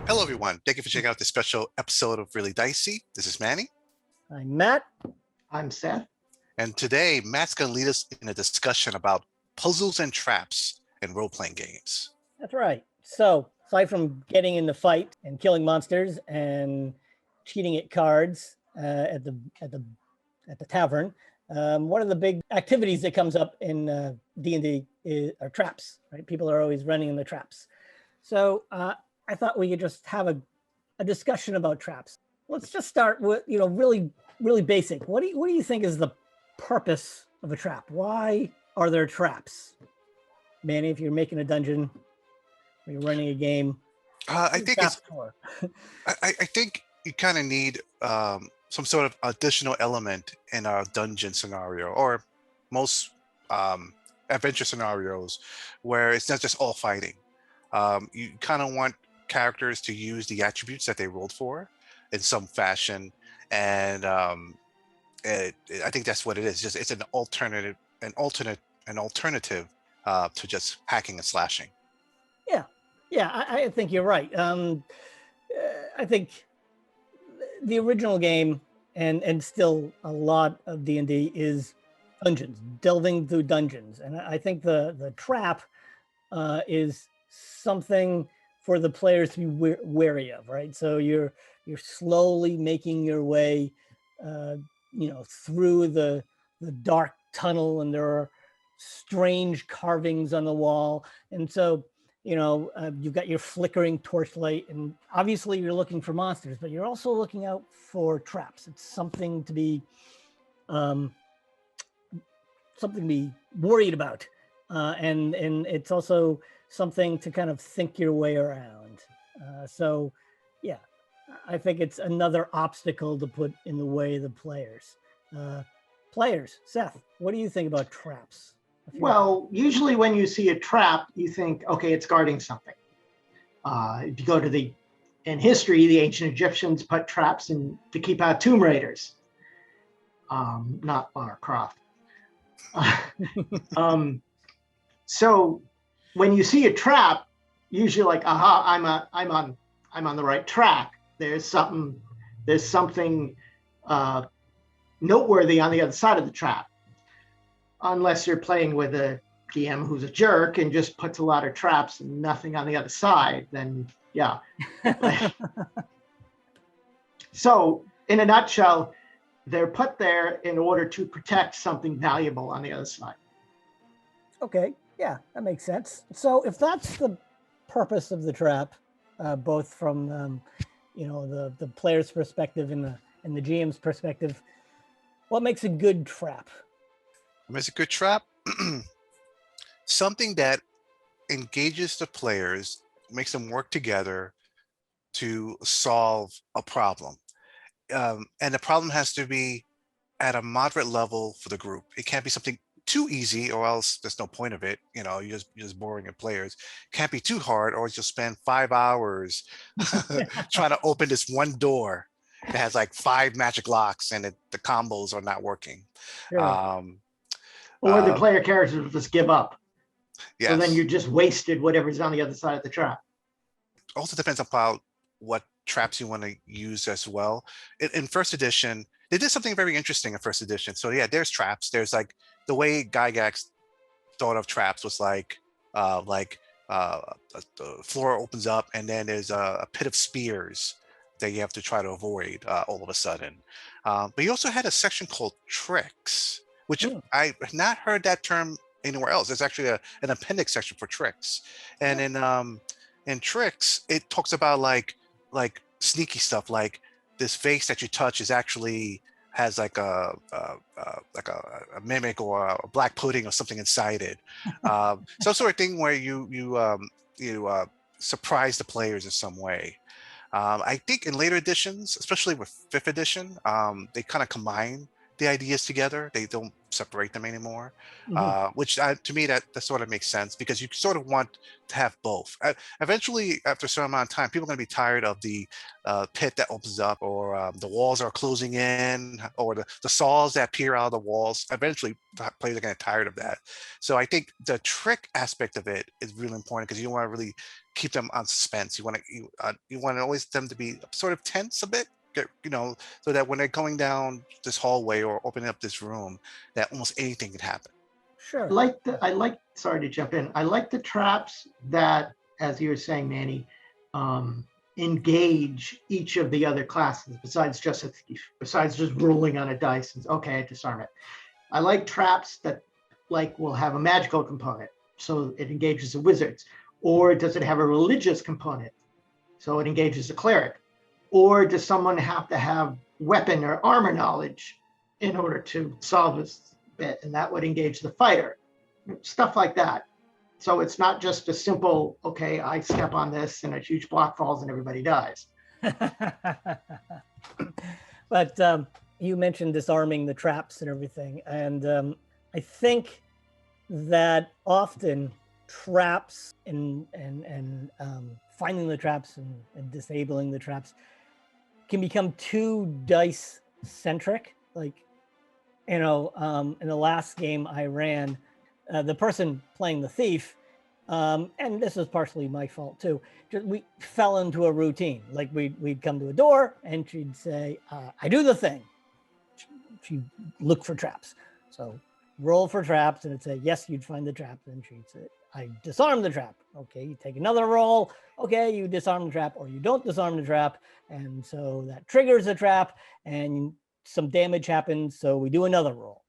Hello, everyone. Thank you for checking out this special episode of Really Dicey. This is Manny. I'm Matt. I'm Seth. And today, Matt's going to lead us in a discussion about puzzles and traps in role-playing games. That's right. So, aside from getting in the fight and killing monsters and cheating at cards at the tavern, one of the big activities that comes up in D&D are traps. Right? People are always running in the traps. So I thought we could just have a discussion about traps. Let's just start with really basic. What do you think is the purpose of a trap? Why are there traps? Manny, if you're making a dungeon or you're running a game, I think you kind of need some sort of additional element in a dungeon scenario or most adventure scenarios where it's not just all fighting. You kind of want characters to use the attributes that they rolled for in some fashion, and I think that's what it is. It's an alternative to just hacking and slashing. Yeah, I think you're right. I think the original game and still a lot of D&D is dungeons, delving through dungeons, and I think the trap is something for the players to be wary of, right? So you're slowly making your way, through the dark tunnel, and there are strange carvings on the wall, and so you've got your flickering torchlight, and obviously you're looking for monsters, but you're also looking out for traps. It's something to be worried about, and it's also something to kind of think your way around. So yeah, I think it's another obstacle to put in the way of the players. Seth, what do you think about traps? Well, usually when you see a trap, you think, okay, it's guarding something. If you go to in history, the ancient Egyptians put traps in to keep out tomb raiders. Not Lara Croft. So when you see a trap, usually like, aha, I'm on the right track. There's something noteworthy on the other side of the trap. Unless you're playing with a GM who's a jerk and just puts a lot of traps and nothing on the other side, then yeah. So in a nutshell, they're put there in order to protect something valuable on the other side. Okay, yeah, that makes sense. So if that's the purpose of the trap, both from the player's perspective and the GM's perspective, what makes a good trap? It's a good trap. Something that engages the players, makes them work together to solve a problem. And the problem has to be at a moderate level for the group. It can't be something too easy, or else there's no point of it. You're just boring your players. It can't be too hard, or you'll spend 5 hours trying to open this one door that has like 5 magic locks, and the combos are not working. Sure. Or the player characters will just give up. Yes. So then you just wasted whatever's on the other side of the trap. Also depends upon what traps you want to use as well. In first edition, they did something very interesting in first edition. So yeah, there's traps. There's like the way Gygax thought of traps was like the floor opens up and then there's a pit of spears that you have to try to avoid all of a sudden. But you also had a section called tricks, which I have not heard that term anywhere else. There's actually an appendix section for tricks. And in tricks, it talks about like sneaky stuff, like this vase that you touch is actually has like a mimic or a black pudding or something inside it. Some sort of thing where you surprise the players in some way. I think in later editions, especially with 5th edition, they kind of combine the ideas together. They don't separate them anymore, Mhm. which to me that sort of makes sense because you sort of want to have both. Eventually, after a certain amount of time, people are going to be tired of the pit that opens up, or the walls are closing in, or the saws that peer out of the walls. Eventually, players are going to get tired of that. So I think the trick aspect of it is really important because you want to really keep them on suspense. You want always them to be sort of tense a bit, so that when they're going down this hallway or opening up this room, that almost anything could happen. Sure. Sorry to jump in. I like the traps that, as you were saying, Manny, engage each of the other classes besides just a thief, besides just rolling on a dice and okay, I disarm it. I like traps that will have a magical component, so it engages the wizards, or does it have a religious component, so it engages the cleric, or does someone have to have weapon or armor knowledge in order to solve this bit, and that would engage the fighter, stuff like that. So it's not just a simple, okay, I step on this and a huge block falls and everybody dies. But you mentioned disarming the traps and everything, and I think that often traps and finding the traps and disabling the traps can become too dice centric. Like, in the last game I ran, the person playing the thief, and this was partially my fault too, we fell into a routine. Like we'd come to a door and she'd say, I do the thing. She'd look for traps. So roll for traps, and it'd say, yes, you'd find the trap. And she'd say, I disarm the trap. Okay, you take another roll. Okay, you disarm the trap, or you don't disarm the trap. And so that triggers the trap and some damage happens. So we do another roll.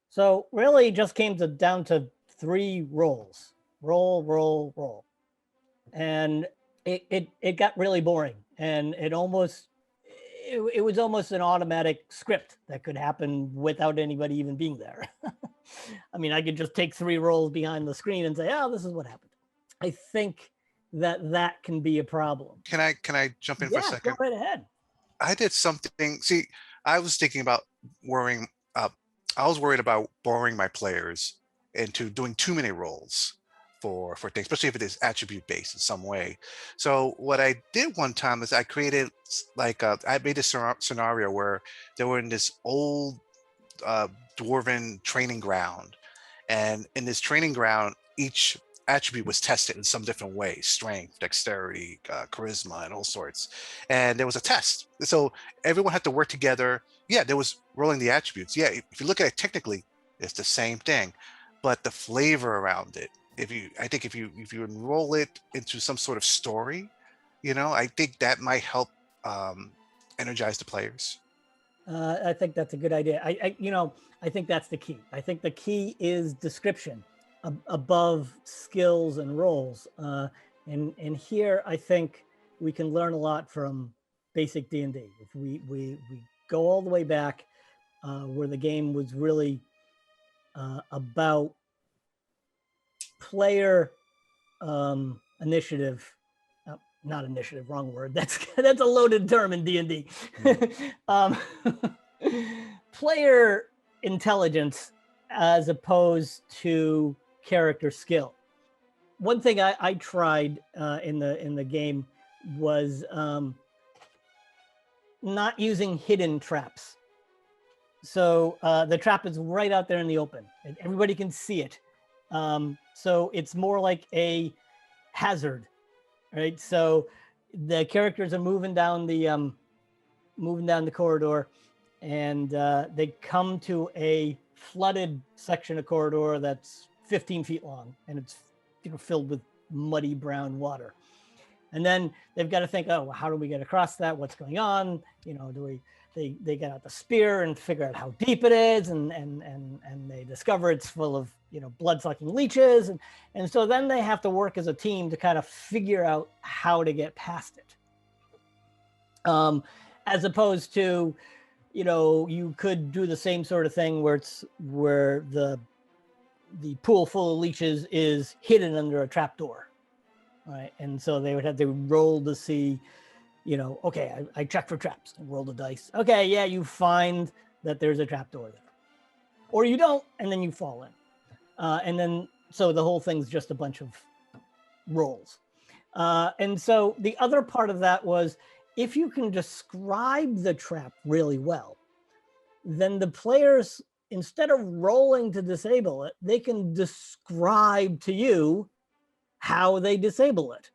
So really just came down to 3 rolls. Roll, roll, roll. And it got really boring. And it was almost an automatic script that could happen without anybody even being there. I mean, I could just take 3 rolls behind the screen and say, oh, this is what happened. I think that can be a problem. Can I jump in for a second? Go right ahead. I did something. See, I was thinking about worrying. I was worried about boring my players into doing too many rolls for things, especially if it is attribute based in some way. So what I did one time is I created I made a scenario where they were in this old dwarven training ground, and in this training ground, each attribute was tested in some different way: strength, dexterity, charisma, and all sorts. And there was a test, so everyone had to work together. Yeah, there was rolling the attributes. Yeah, if you look at it technically, it's the same thing, but the flavor around it, I think if you enroll it into some sort of story, I think that might help energize the players. I think that's a good idea. I think that's the key. I think the key is description above skills and roles. And here, I think we can learn a lot from basic D&D. If we go all the way back, where the game was really about player initiative. Not initiative, wrong word. That's a loaded term in D&D. Player intelligence as opposed to character skill. One thing I tried in the game was not using hidden traps. So the trap is right out there in the open, and everybody can see it. So it's more like a hazard. Right, so the characters are moving down the corridor, and they come to a flooded section of corridor that's 15 feet long, and it's filled with muddy brown water. And then they've got to think, oh, how do we get across that? What's going on? They get out the spear and figure out how deep it is, and they discover it's full of blood-sucking leeches, and so then they have to work as a team to kind of figure out how to get past it. As opposed to, you could do the same sort of thing where the pool full of leeches is hidden under a trapdoor, right? And so they would have to roll to see, okay, I check for traps and roll the dice. Okay, yeah, you find that there's a trapdoor there. Or you don't, and then you fall in. And then, so the whole thing's just a bunch of rolls. And so the other part of that was, if you can describe the trap really well, then the players, instead of rolling to disable it, they can describe to you how they disable it,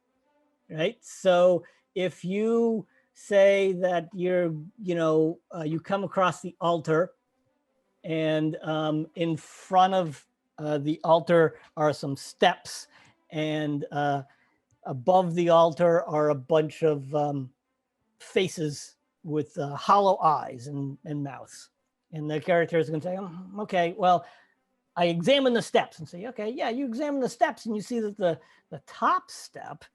right? So if you say that you come across the altar, and in front of the altar are some steps, and above the altar are a bunch of faces with hollow eyes and mouths. And the characters can say, okay, well, I examine the steps and say, okay, yeah, you examine the steps and you see that the top step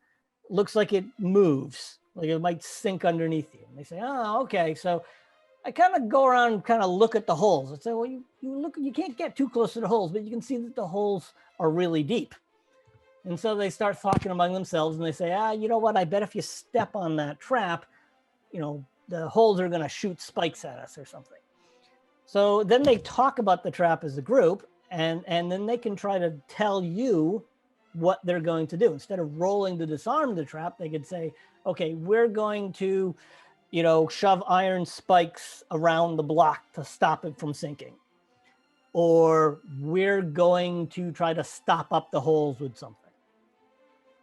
looks like it moves, like it might sink underneath you. And they say, oh, okay. So I kind of go around and kind of look at the holes. I say, well, you can't get too close to the holes, but you can see that the holes are really deep. And so they start talking among themselves and they say, you know what? I bet if you step on that trap, the holes are going to shoot spikes at us or something. So then they talk about the trap as a group, and then they can try to tell you what they're going to do. Instead of rolling to disarm the trap, they could say, okay, we're going to, shove iron spikes around the block to stop it from sinking. Or we're going to try to stop up the holes with something.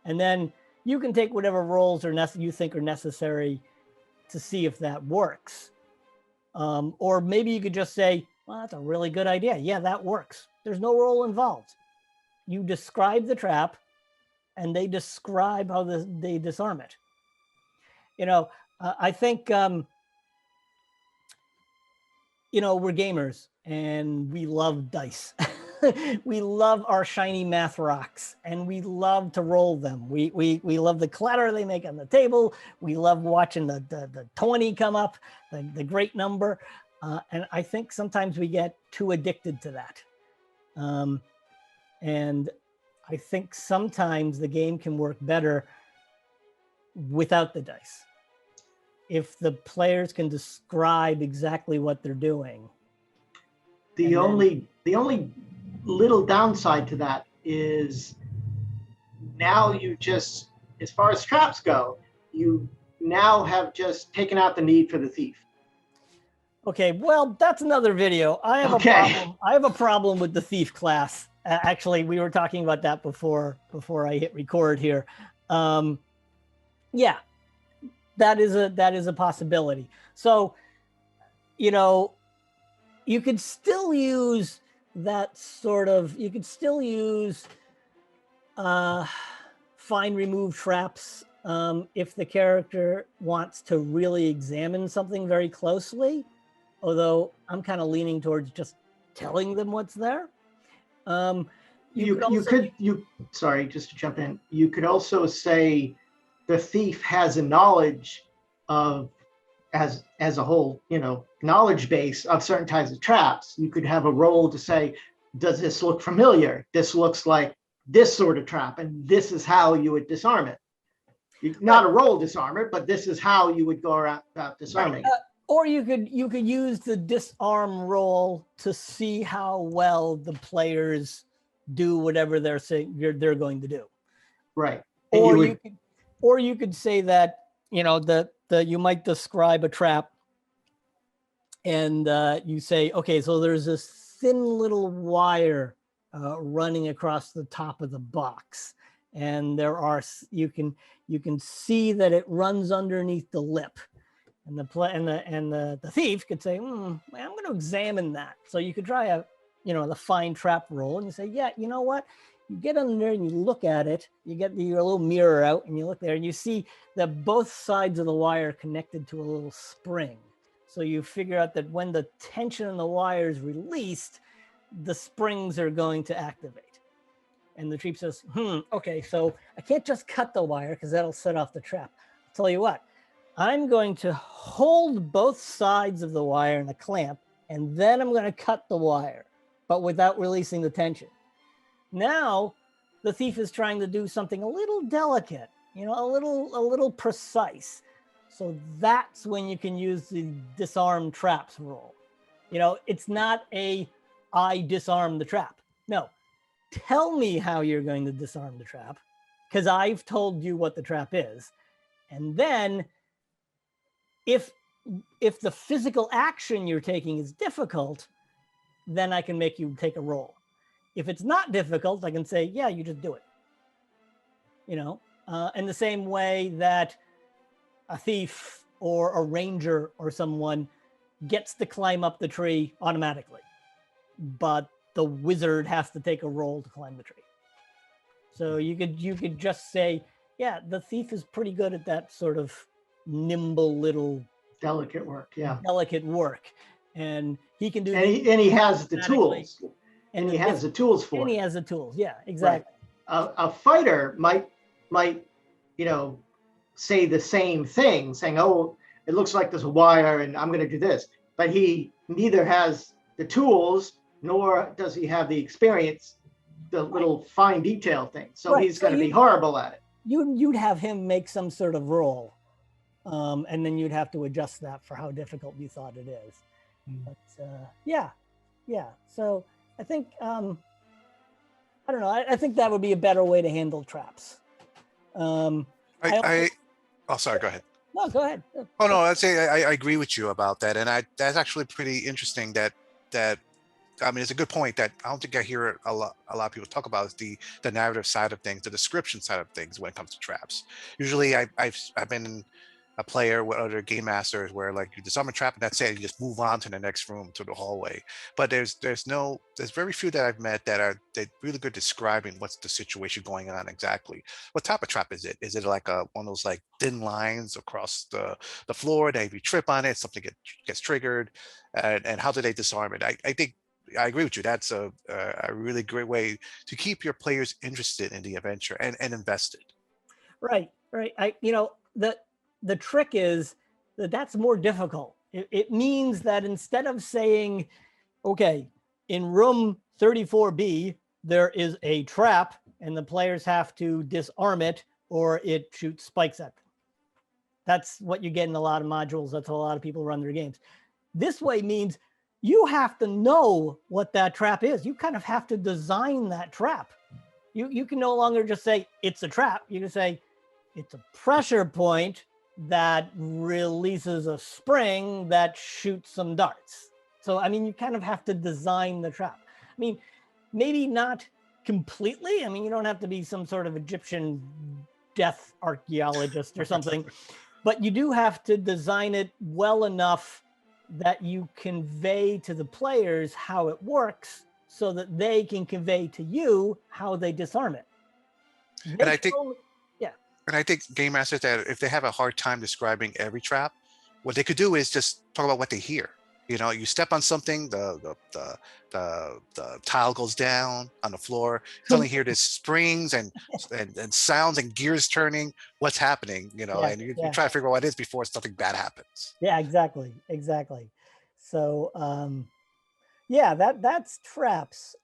And then you can take whatever rolls you think are necessary to see if that works. Or maybe you could just say, well, that's a really good idea. Yeah, that works. There's no roll involved. You describe the trap and they describe how they disarm it. I think, we're gamers and we love dice. We love our shiny math rocks and we love to roll them. We love the clatter they make on the table. We love watching the 20 come up, the great number. And I think sometimes we get too addicted to that. And I think sometimes the game can work better without the dice, if the players can describe exactly what they're doing. The only little downside to that is now you just, as far as traps go, you now have just taken out the need for the thief. Okay, well, that's another video. I have a problem with the thief class. Actually, we were talking about that before I hit record here. Yeah, that is a possibility. So, you could still use that sort of, you could still use find remove traps if the character wants to really examine something very closely, although I'm kind of leaning towards just telling them what's there. Sorry, just to jump in, you could also say the thief has a knowledge of, as a whole, knowledge base of certain types of traps. You could have a roll to say, does this look familiar? This looks like this sort of trap, and this is how you would disarm it. Not a roll disarm it, but this is how you would go about disarming it. Or you could use the disarm roll to see how well the players do whatever they're saying they're going to do. Right. Or you could say that, you might describe a trap and you say, okay, so there's this thin little wire running across the top of the box, and you can see that it runs underneath the lip, and the thief could say, I'm going to examine that. So you could try the fine trap roll, and you say, yeah, you know what? You get under there and you look at it, you get your little mirror out and you look there and you see that both sides of the wire are connected to a little spring. So you figure out that when the tension in the wire is released, the springs are going to activate. And the thief says, okay, so I can't just cut the wire because that'll set off the trap. I'll tell you what, I'm going to hold both sides of the wire in a clamp, and then I'm going to cut the wire, but without releasing the tension. Now, the thief is trying to do something a little delicate, a little precise. So that's when you can use the disarm traps roll. You know, it's not I disarm the trap. No, tell me how you're going to disarm the trap, because I've told you what the trap is. And then if the physical action you're taking is difficult, then I can make you take a roll. If it's not difficult, I can say, yeah, you just do it. You know, in the same way that a thief or a ranger or someone gets to climb up the tree automatically, but the wizard has to take a roll to climb the tree. So you could just say, yeah, the thief is pretty good at that sort of nimble little Delicate work, yeah. Delicate work, and he can do. And he has the tools, and he has the tools for it. And he has the tools, yeah, exactly. Right. A fighter might, you know, say the same thing, saying, "Oh, it looks like there's a wire, and I'm going to do this," but he neither has the tools nor does he have the experience, the little fine detail thing. So he's going to be horrible at it. You'd have him make some sort of roll, and then you'd have to adjust that for how difficult you thought it is. But yeah. So I think I don't know. I think that would be a better way to handle traps. Oh, sorry. Go ahead. No, go ahead. Oh no, I'd say I agree with you about that, and that's actually pretty interesting. That I mean, it's a good point that I don't think I hear a lot of people talk about is the narrative side of things, the description side of things when it comes to traps. Usually, I've been a player with other game masters where like you disarm a trap and that's it, you just move on to the next room, to the hallway. But there's very few that I've met they're really good describing what's the situation going on exactly. What type of trap is it? Is it like one of those like thin lines across the floor that if you trip on it, something gets triggered, and how do they disarm it? I think I agree with you. That's a really great way to keep your players interested in the adventure and invested. Right. The trick is that's more difficult. It means that instead of saying, okay, in room 34B, there is a trap and the players have to disarm it or it shoots spikes at them. That's what you get in a lot of modules. That's how a lot of people run their games. This way means you have to know what that trap is. You kind of have to design that trap. You can no longer just say it's a trap. You can say it's a pressure point that releases a spring that shoots some darts. So, I mean, you kind of have to design the trap. I mean, maybe not completely. I mean, you don't have to be some sort of Egyptian death archaeologist or something, but you do have to design it well enough that you convey to the players how it works so that they can convey to you how they disarm it. And I think game masters, that if they have a hard time describing every trap, what they could do is just talk about what they hear. You know, you step on something, the tile goes down on the floor. Suddenly hear this springs and sounds and gears turning. What's happening? You know, and you try to figure out what it is before something bad happens. Yeah, exactly. So, that's traps.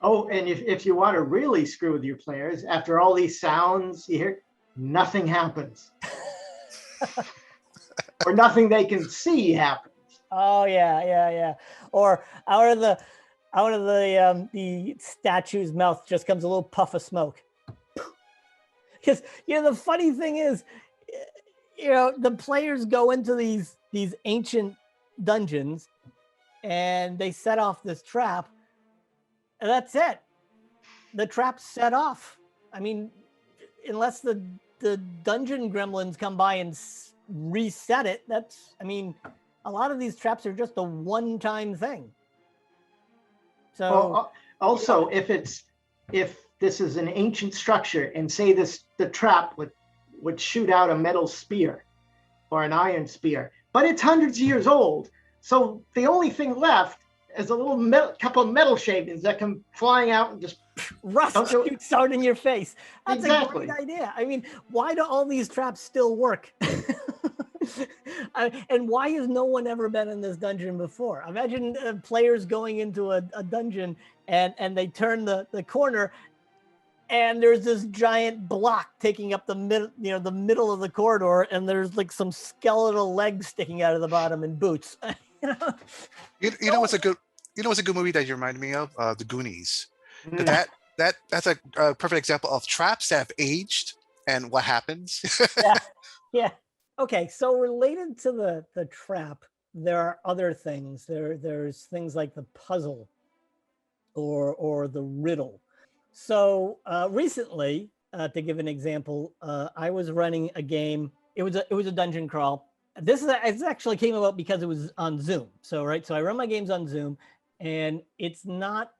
Oh, and if you want to really screw with your players, after all these sounds you hear, nothing happens. Or nothing they can see happens. Oh yeah. Or out of the statue's mouth just comes a little puff of smoke. Because the funny thing is, the players go into these ancient dungeons and they set off this trap. And that's it. The trap's set off. I mean, unless the dungeon gremlins come by and reset it, a lot of these traps are just a one-time thing. So also, if this is an ancient structure and say the trap would shoot out a metal spear or an iron spear, but it's hundreds of years old, so the only thing left is a little couple of metal shavings that come flying out and just rust shoots out in your face. That's exactly. a great idea. I mean, why do all these traps still work? And why has no one ever been in this dungeon before? Imagine players going into a dungeon and they turn the corner and there's this giant block taking up the middle of the corridor, and there's like some skeletal legs sticking out of the bottom and boots. You know? You know what's a good movie that you reminded me of? The Goonies. But Mm. that's a perfect example of traps that have aged and what happens. Yeah, yeah. Okay, so related to the trap, there are other things. There's things like the puzzle or the riddle. So recently, to give an example, I was running a game. It was a dungeon crawl. It actually came about because it was on Zoom. So I run my games on Zoom, and it's not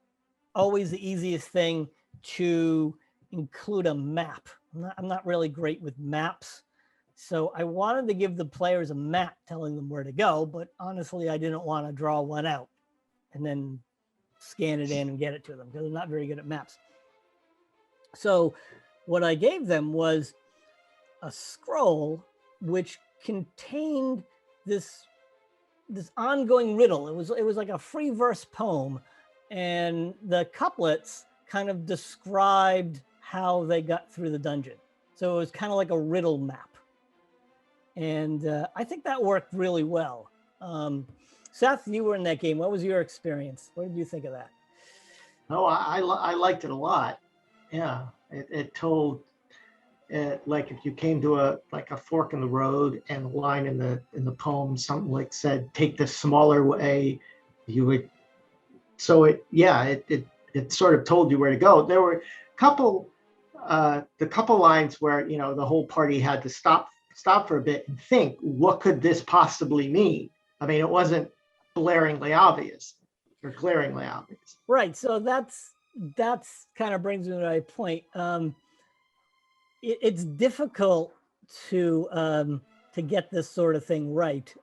always the easiest thing to include a map. I'm not really great with maps. So I wanted to give the players a map telling them where to go, but honestly, I didn't want to draw one out and then scan it in and get it to them because I'm not very good at maps. So what I gave them was a scroll which contained this ongoing riddle. It was like a free verse poem, and the couplets kind of described how they got through the dungeon. So it was kind of like a riddle map. And I think that worked really well. Seth, you were in that game. What was your experience? What did you think of that? No, I liked it a lot. Yeah, it told like if you came to a fork in the road and a line in the poem, something like said, "Take the smaller way," you would. So it sort of told you where to go. There were the couple lines where the whole party had to stop for a bit and think, what could this possibly mean? I mean, it wasn't glaringly obvious. Right. So that's kind of brings me to my point. It's difficult to get this sort of thing right.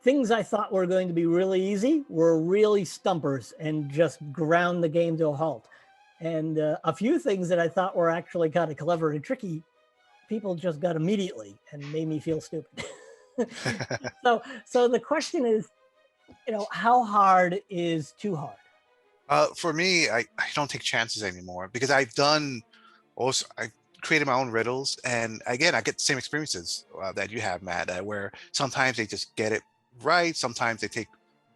Things I thought were going to be really easy were really stumpers and just ground the game to a halt. And a few things that I thought were actually kind of clever and tricky, people just got immediately and made me feel stupid. So the question is, how hard is too hard? For me, I don't take chances anymore because I created my own riddles, and again, I get the same experiences that you have, Matt, where sometimes they just get it right. Sometimes they take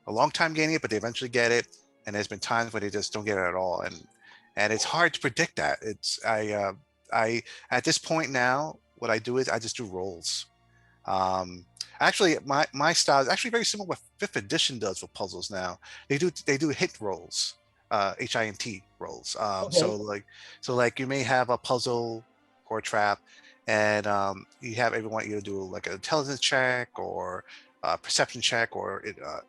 a long time getting it, but they eventually get it. And there's been times where they just don't get it at all. And it's hard to predict that. I at this point now, what I do is I just do rolls. Actually, my style is actually very similar to what 5th edition does with puzzles now. They do hint rolls, HINT rolls. Okay. So like you may have a puzzle or a trap, and you have everyone either do like an intelligence check or perception check or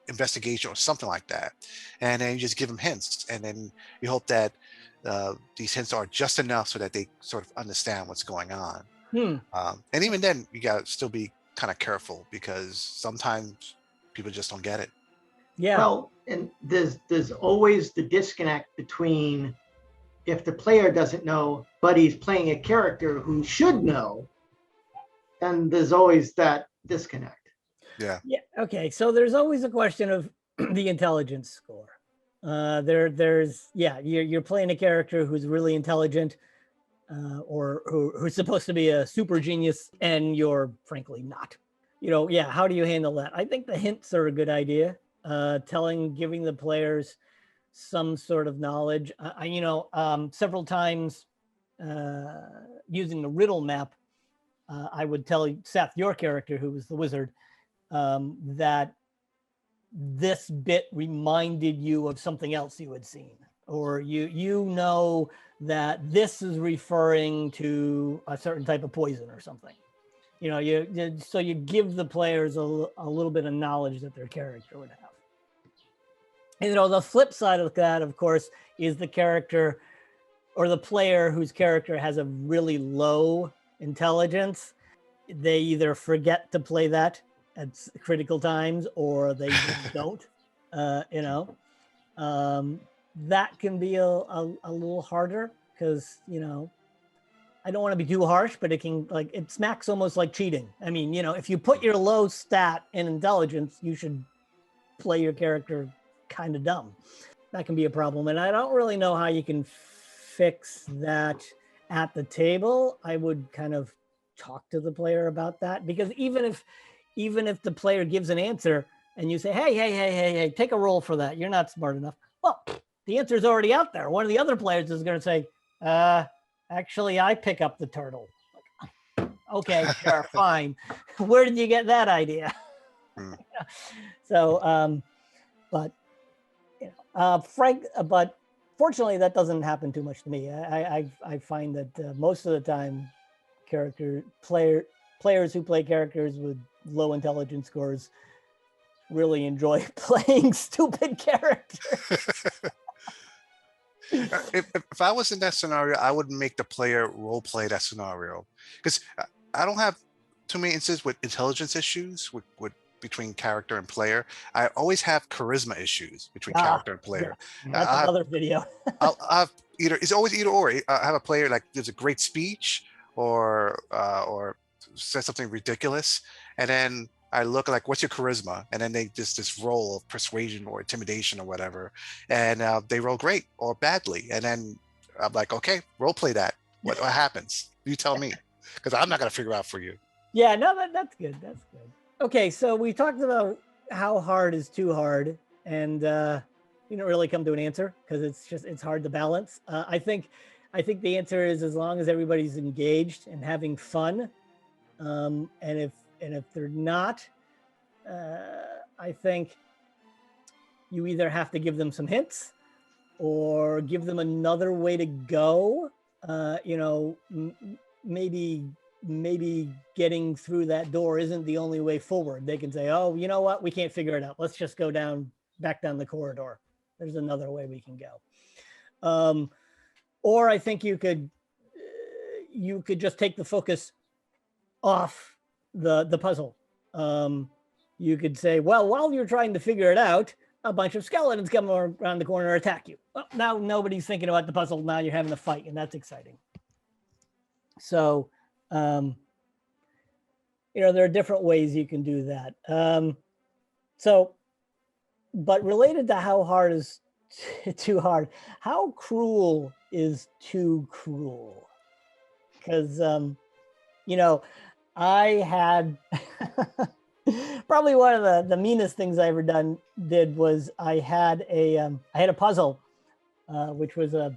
investigation or something like that, and then you just give them hints, and then you hope that these hints are just enough so that they sort of understand what's going on. And even then, you got to still be kind of careful because sometimes people just don't get it. Yeah. Well, and there's always the disconnect between if the player doesn't know, but he's playing a character who should know, then there's always that disconnect. Yeah. Okay. So there's always a question of the intelligence score. You're playing a character who's really intelligent, or who's supposed to be a super genius, and you're frankly not. How do you handle that? I think the hints are a good idea. Giving the players some sort of knowledge. Several times using the riddle map, I would tell Seth, your character, who was the wizard, that this bit reminded you of something else you had seen, or that this is referring to a certain type of poison or something. So you give the players a little bit of knowledge that their character would have. And, the flip side of that, of course, is the character or the player whose character has a really low intelligence. They either forget to play that at critical times, or they just don't. That can be a little harder because, I don't want to be too harsh, but it smacks almost like cheating. I mean, if you put your low stat in intelligence, you should play your character kind of dumb. that can be a problem. And I don't really know how you can fix that at the table. I would kind of talk to the player about that, because even if the player gives an answer and you say, hey, take a roll for that, you're not smart enough. Well, the answer is already out there. One of the other players is going to say, actually, I pick up the turtle. Like, okay, sure, fine. Where did you get that idea? So, but but fortunately, that doesn't happen too much to me. I find that most of the time, players who play characters with low intelligence scores really enjoy playing stupid characters. If I was in that scenario, I would make the player role play that scenario, because I don't have too many instances with intelligence issues with between character and player. I always have charisma issues between character and player. Yeah, that's another video. I'll have it's always either or. I have a player like gives a great speech or says something ridiculous, and then I look like, what's your charisma? And then they just this roll of persuasion or intimidation or whatever, and they roll great or badly, and then I'm like, okay, role play that. What happens? You tell me, because I'm not gonna figure out for you. Yeah, no, that's good. That's good. Okay, so we talked about how hard is too hard, and we didn't really come to an answer because it's hard to balance. I think the answer is as long as everybody's engaged and having fun, and if they're not, I think you either have to give them some hints or give them another way to go. Maybe getting through that door isn't the only way forward. They can say, oh, you know what? We can't figure it out. Let's just go back down the corridor. There's another way we can go. Or I think you could just take the focus off the puzzle. You could say, well, while you're trying to figure it out, a bunch of skeletons come around the corner and attack you. Well, now nobody's thinking about the puzzle. Now you're having a fight, and that's exciting. So, there are different ways you can do that. But related to how hard is too hard, how cruel is too cruel? Because, I had probably one of the meanest things I ever did was I had a puzzle, which was a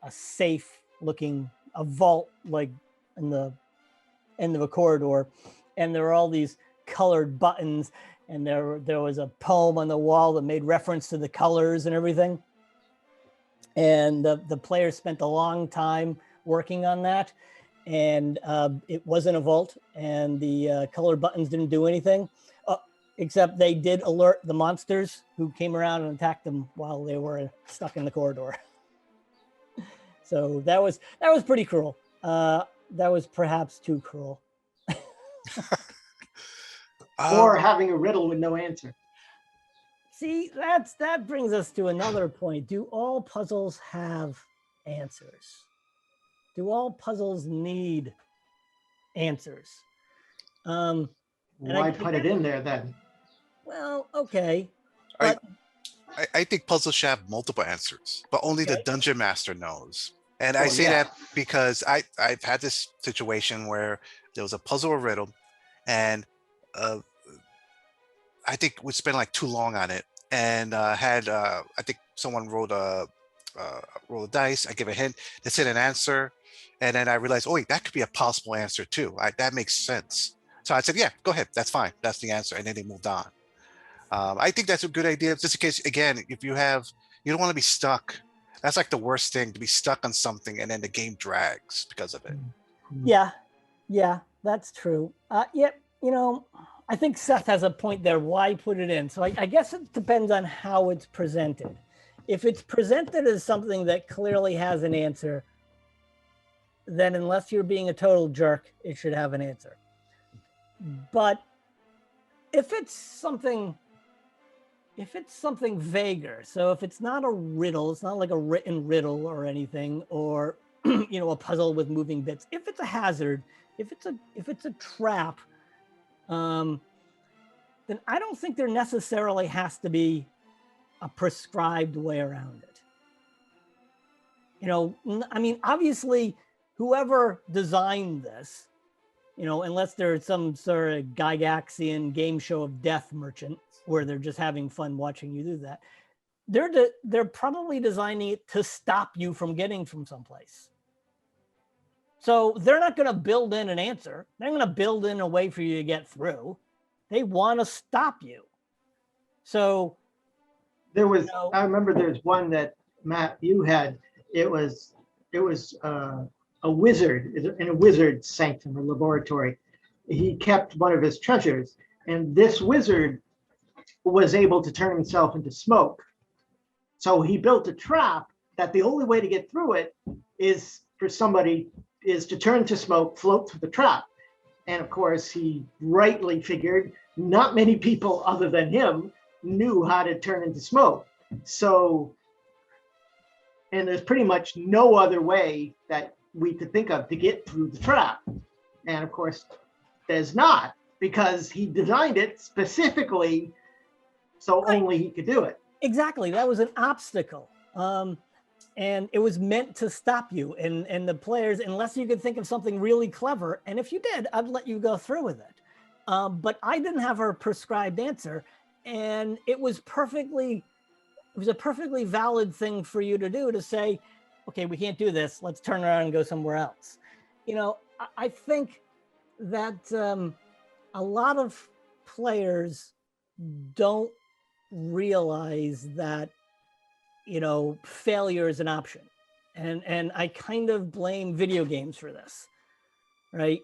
safe looking, a vault, like in the end of a corridor, and there were all these colored buttons, and there was a poem on the wall that made reference to the colors and everything. And the players spent a long time working on that, and it wasn't a vault, and the colored buttons didn't do anything, except they did alert the monsters who came around and attacked them while they were stuck in the corridor. So that was pretty cruel. That was perhaps too cruel. Or having a riddle with no answer. See, that brings us to another point. Do all puzzles have answers? Do all puzzles need answers? Why put it in there then? Well, okay. But I think puzzles should have multiple answers, but only Okay. the dungeon master knows. And I say that because I've had this situation where there was a puzzle or riddle, and I think we spent like too long on it, and I think someone rolled a dice. I give a hint, they said an answer, and then I realized, oh wait, that could be a possible answer too. That makes sense. So I said, yeah, go ahead, that's fine, that's the answer, and then they moved on. I think that's a good idea, just in case, again, if you don't want to be stuck. That's like the worst thing, to be stuck on something and then the game drags because of it. Yeah, that's true. Yep, I think Seth has a point there. Why put it in? So I guess it depends on how it's presented. If it's presented as something that clearly has an answer, then unless you're being a total jerk, it should have an answer. But if it's something vaguer, so if it's not a riddle, it's not like a written riddle or anything, or a puzzle with moving bits. If it's a hazard, if it's a trap, then I don't think there necessarily has to be a prescribed way around it. You know, I mean, obviously, whoever designed this, you know, unless there's some sort of Gygaxian game show of death merchant where they're just having fun watching you do that, they're probably designing it to stop you from getting from someplace. So they're not going to build in an answer. They're going to build in a way for you to get through. They want to stop you. So there was, I remember there's one that Matt, you had, it was a wizard in a wizard sanctum or laboratory. He kept one of his treasures, and this wizard was able to turn himself into smoke. So he built a trap that the only way to get through it is to turn to smoke, float through the trap. And of course, he rightly figured not many people other than him knew how to turn into smoke. So, and there's pretty much no other way that we could think of to get through the trap. And of course, there's not, because he designed it specifically so only he could do it. Exactly. That was an obstacle. And it was meant to stop you. And the players, unless you could think of something really clever, and if you did, I'd let you go through with it. But I didn't have a prescribed answer. And it was a perfectly valid thing for you to do, to say, okay, we can't do this. Let's turn around and go somewhere else. You know, I think that a lot of players don't realize that, you know, failure is an option. And I kind of blame video games for this, right?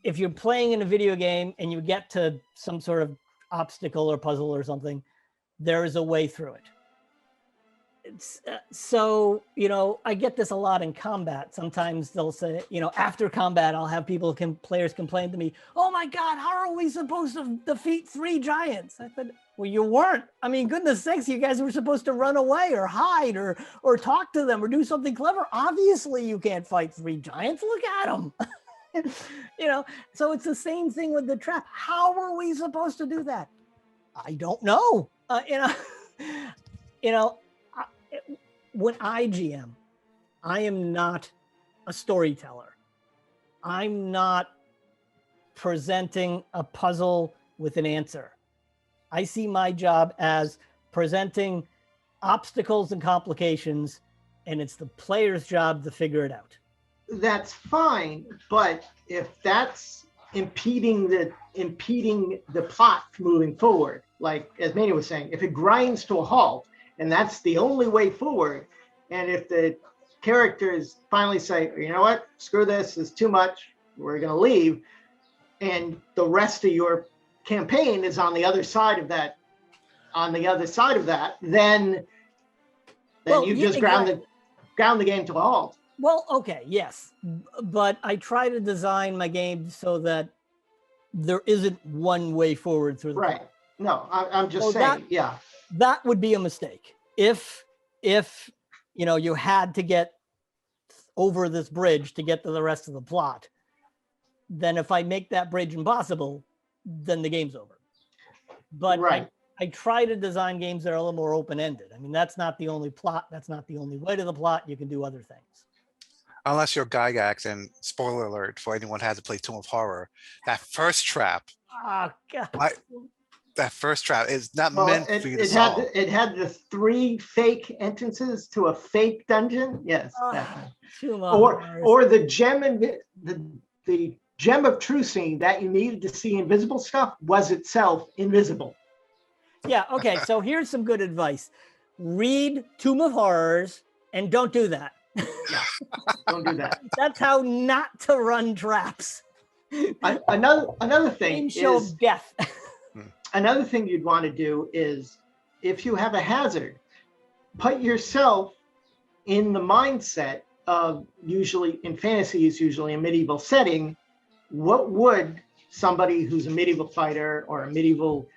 If you're playing in a video game and you get to some sort of obstacle or puzzle or something, there is a way through it. So, you know, I get this a lot in combat. Sometimes they'll say, you know, after combat, I'll have players complain to me, oh my God, how are we supposed to defeat 3 giants? I said, well, you weren't. I mean, goodness sakes, you guys were supposed to run away or hide or talk to them or do something clever. Obviously, you can't fight 3 giants. Look at them. You know, so it's the same thing with the trap. How are we supposed to do that? I don't know. When I GM, I am not a storyteller. I'm not presenting a puzzle with an answer. I see my job as presenting obstacles and complications, and it's the player's job to figure it out. That's fine, but if that's impeding the plot moving forward, like as Manny was saying, if it grinds to a halt and that's the only way forward, and if the characters finally say, you know what, screw this, it's too much, we're going to leave, and the rest of your campaign is on the other side of that, then you just ground the game to a halt. Well, okay, yes, but I try to design my game so that there isn't one way forward through the right. plot. No, I'm just saying, yeah. That would be a mistake. If you know, you had to get over this bridge to get to the rest of the plot, then if I make that bridge impossible, then the game's over. But right. I try to design games that are a little more open-ended. I mean, that's not the only plot. That's not the only way to the plot. You can do other things. Unless you're Gygax, and spoiler alert for anyone who hasn't played Tomb of Horror, that first trap, Oh, God. that first trap is not meant for you to it solve. It had the 3 fake entrances to a fake dungeon. Yes. Or the gem the gem of trucing that you needed to see invisible stuff was itself invisible. Yeah. Okay. So here's some good advice. Read Tomb of Horrors and don't do that. Don't do that. That's how not to run traps. Another thing show of death. Another thing you'd want to do is, if you have a hazard, put yourself in the mindset of, usually in fantasy, is usually a medieval setting. What would somebody who's a medieval fighter or a medieval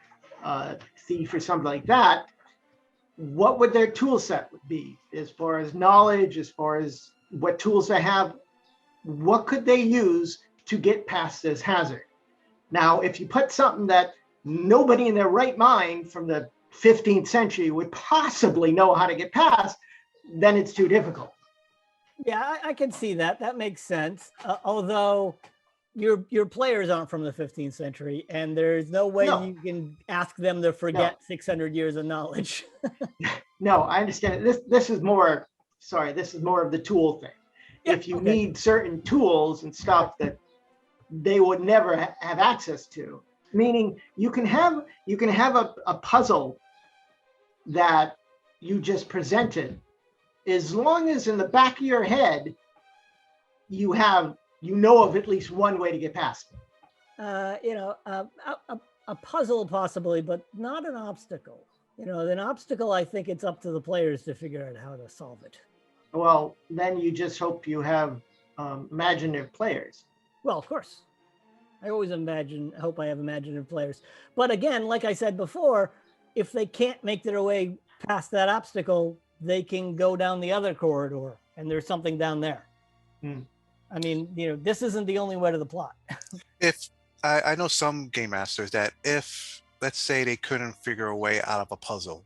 thief or something like that, what would their tool set be as far as knowledge, as far as what tools they have? What could they use to get past this hazard? Now, if you put something that nobody in their right mind, from the 15th century would possibly know how to get past, then it's too difficult. Yeah, I can see that. That makes sense. Although your players aren't from the 15th century, and there's no way No. you can ask them to forget 600 years of knowledge. No, I understand it. This is more, sorry, this is more of the tool thing. Yeah, if you need certain tools and stuff that they would never have access to, meaning you can have a puzzle that you just presented, as long as in the back of your head you know of at least one way to get past it. A puzzle possibly, but not an obstacle. An obstacle, I think it's up to the players to figure out how to solve it. Well, then you just hope you have imaginative players. Well, of course. I always hope I have imaginative players. But again, like I said before, if they can't make their way past that obstacle, they can go down the other corridor and there's something down there. I mean, this isn't the only way to the plot. If I know some game masters that if, let's say, they couldn't figure a way out of a puzzle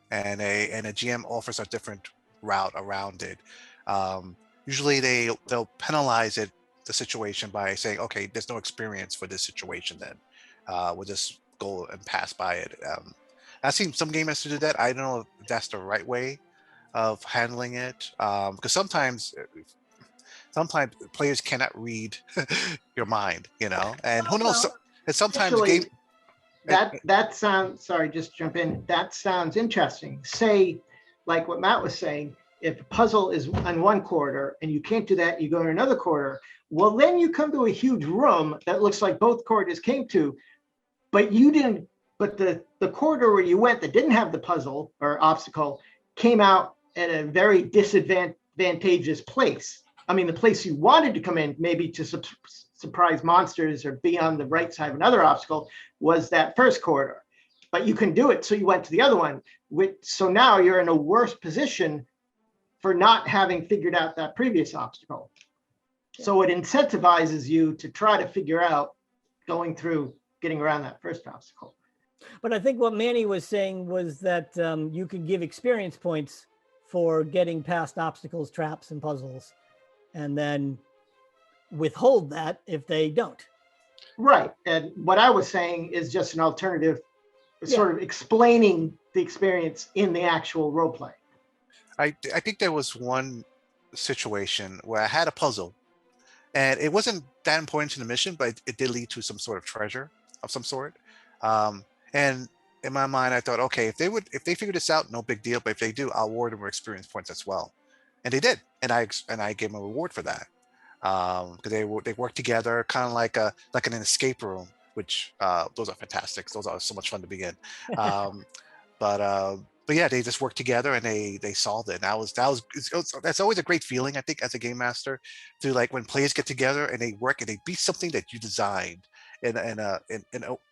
and a GM offers a different route around it, usually they'll penalize the situation by saying, okay, there's no experience for this situation, then we'll just go and pass by it. I've seen some game masters do that. I don't know if that's the right way of handling it, because sometimes players cannot read your mind, and who knows, and sometimes actually, that sounds, sorry, just jump in, that sounds interesting. Say, like what Matt was saying, if a puzzle is on one corridor and you can't do that, you go to another corridor, well, then you come to a huge room that looks like both corridors came to, but you didn't, but the corridor where you went that didn't have the puzzle or obstacle came out at a very disadvantageous place. I mean, the place you wanted to come in, maybe to surprise monsters or be on the right side of another obstacle, was that first corridor. But you couldn't do it, so you went to the other one. So now you're in a worse position for not having figured out that previous obstacle. So it incentivizes you to try to figure out getting around that first obstacle. But I think what Manny was saying was that you could give experience points for getting past obstacles, traps, and puzzles, and then withhold that if they don't. Right. And what I was saying is just an alternative, sort of explaining the experience in the actual role play. I think there was one situation where I had a puzzle, and it wasn't that important to the mission, but it did lead to some sort of treasure of some sort. And in my mind, I thought, okay, if they figure this out, no big deal. But if they do, I'll award them experience points as well. And they did, and I gave them a reward for that, because they worked together, kind of like an escape room, which those are fantastic. Those are so much fun to be in. But yeah, they just worked together and they solved it. And that's always a great feeling, I think, as a game master, to like when players get together and they work and they beat something that you designed in a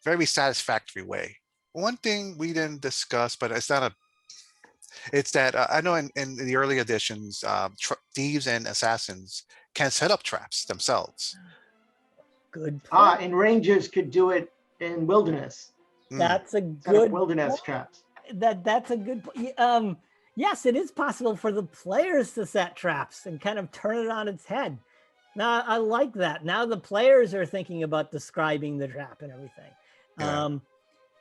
very satisfactory way. One thing we didn't discuss, but it's that I know in the early editions, thieves and assassins can set up traps themselves. Good point. And rangers could do it in wilderness. That's a good wilderness point. Traps. That's a good point. Yes, it is possible for the players to set traps and kind of turn it on its head. Now, I like that. Now the players are thinking about describing the trap and everything. Yeah.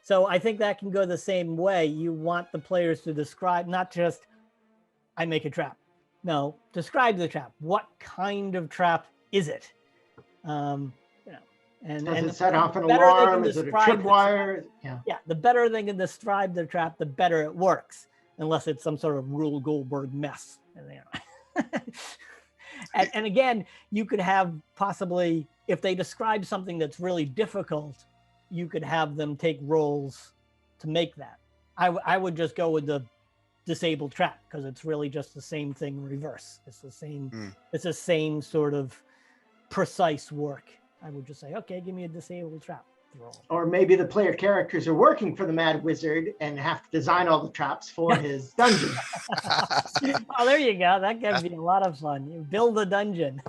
So I think that can go the same way. You want the players to describe, not just, I make a trap. No, describe the trap. What kind of trap is it? Does it set off an alarm? Is it a tripwire? Yeah, the better they can describe the trap, the better it works, unless it's some sort of Rule Goldberg mess. And again, you could have possibly, if they describe something that's really difficult, you could have them take rolls to make that. I would just go with the disabled trap, because it's really just the same thing reverse. It's the same. It's the same sort of precise work. I would just say, okay, give me a disabled trap roll. Or maybe the player characters are working for the Mad Wizard and have to design all the traps for his dungeon. Oh, there you go. That can be a lot of fun. You build a dungeon.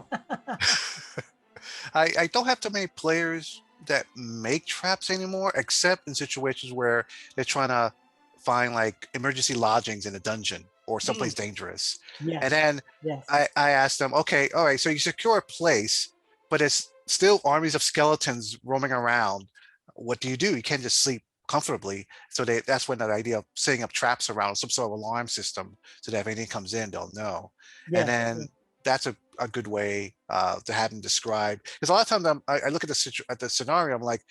I don't have too many players that make traps anymore, except in situations where they're trying to find like emergency lodgings in a dungeon or someplace dangerous. Yes. And then Yes. I asked them, okay, all right, so you secure a place, but it's still armies of skeletons roaming around. What do? You can't just sleep comfortably. So that's when that idea of setting up traps around some sort of alarm system so that if anything comes in, they'll know. Yes. And then that's a good way to have them described. Because a lot of times I look at the scenario, I'm like,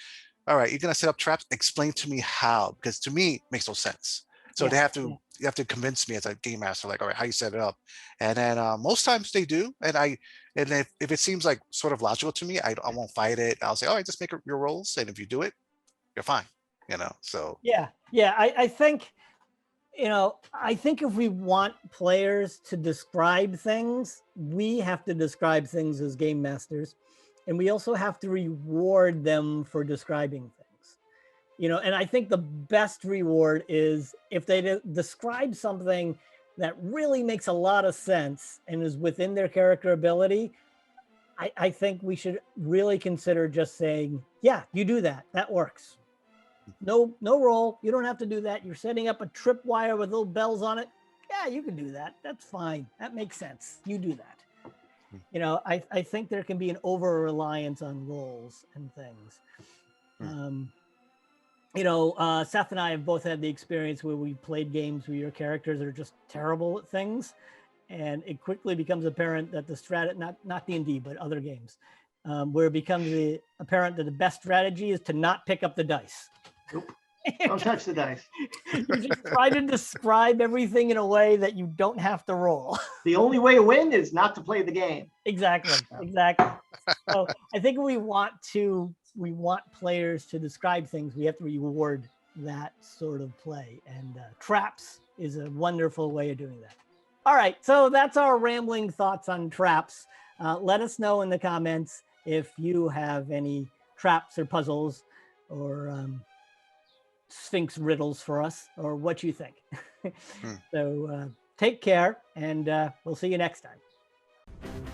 all right, you're gonna set up traps. Explain to me how, because to me it makes no sense. So Yeah, they have to you have to convince me as a game master, like, all right, how you set it up. And then most times they do. And if it seems like sort of logical to me, I won't fight it. I'll say, all right, just make your rolls, and if you do it, you're fine. So yeah. I think, I think if we want players to describe things, we have to describe things as game masters, and we also have to reward them for describing things. And I think the best reward is if they describe something that really makes a lot of sense and is within their character ability. I think we should really consider just saying, yeah, you do that. That works. No roll. You don't have to do that. You're setting up a tripwire with little bells on it. Yeah, you can do that. That's fine. That makes sense. You do that. I think there can be an over reliance on rolls and things. Seth and I have both had the experience where we played games where your characters are just terrible at things, and it quickly becomes apparent that not D&D, but other games, where it becomes apparent that the best strategy is to not pick up the dice. Nope. Don't touch the dice. You just try to describe everything in a way that you don't have to roll. The only way to win is not to play the game. Exactly. So I think we want players to describe things. We have to reward that sort of play, and traps is a wonderful way of doing that. All right, so that's our rambling thoughts on traps. Let us know in the comments if you have any traps or puzzles or Sphinx riddles for us, or what you think. So take care, and we'll see you next time.